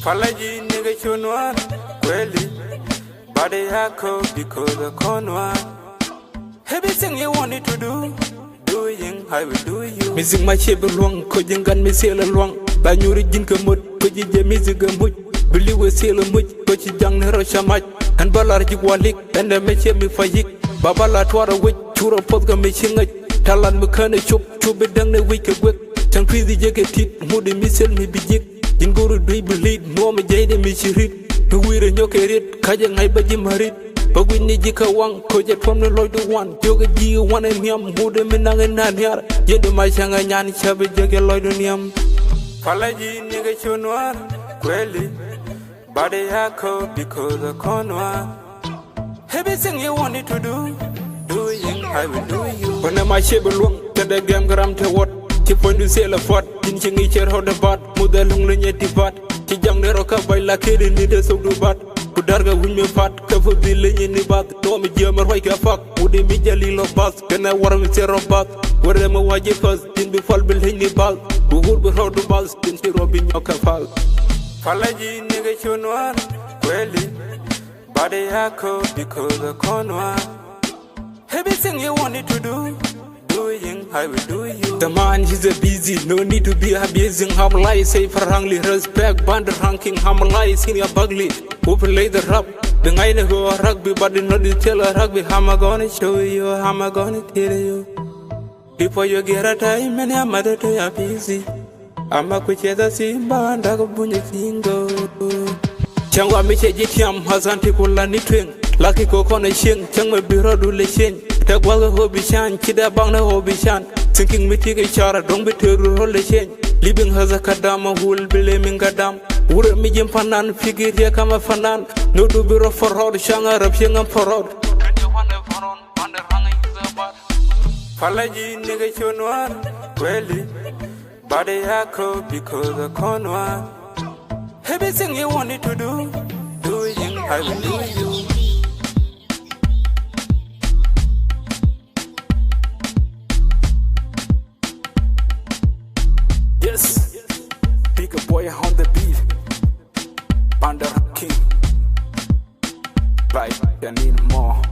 Falaji nigga chunwa kweli body yako because the corner. Everything you wanted to do, doing I will do you. Missing my shape long, coding gun me sail along. Banyuri jinka mud, koji jemiziga mud. Believe we sail a mud, koji jang nerosha mach. And balarji walik, and the meche me fayik. Babala twara wit, chura podga me chinga. Talan mukana chup, chubedang the wicked wick. Chanquizi jacket tit, moody missile me bijik. Inguru dui bleed, no me jade me chirit. To wear a nyokerit, kajang I baji marit. But we need jika wang, koja from the Lord one. Yoga ji one and yam, Buddha minang and nanyar. Yedu my shanga yan chabi jaga Lord yam. Falaji nigga chunwa, kweli. Body yako because the corner. Everything you wanted to do, doing I will do you. When I'm a shabe long, to the game gram to what? Chip when you sail a fort, tinching each other how the bat, mother long linyeti bat. Chijang the rock by la kid in the so do bat. Kudarga win me fat, cover the lane in the bath. No me jammer like a fuck, would immediately love bath. Can I warm with zero bath? Where am I watching first? Didn't be fall behind the ball. Who would be how the balls, didn't be robbing your kafal. Falaji nigga chunwa, kweli. Body yako because the corner. Everything you wanted to do, doing I will do you. The man is a busy, no need to be abusing. Hamlai say for wrongly respect, band ranking. Hamlai senior bugly, who play the rap. The guy go rugby, but the not tell a rugby. How am I gonna show you? How am I gonna tell you? Before you get a time, and your mother to your busy. I'm a quick as a simba and I go bunny single. Changwa miche jitiam hazanti kula ni twing. Lucky kokona shing, changwa biro du le shing. Tagwaga hobishan, chida bang na hobishan. Thinking me take a chara, don't be turu hole shing. Living has a kadama who will be laming gadam. Ure mi jim fanan, figure here come a fanan. No do biro for road, shanga rap shing for road. Falaji nigga chunwa, kweli. Body yako because the corner. Everything you wanted to do, doing I will do you. Yes, big boy on the beat, Panda King. Right, I need more.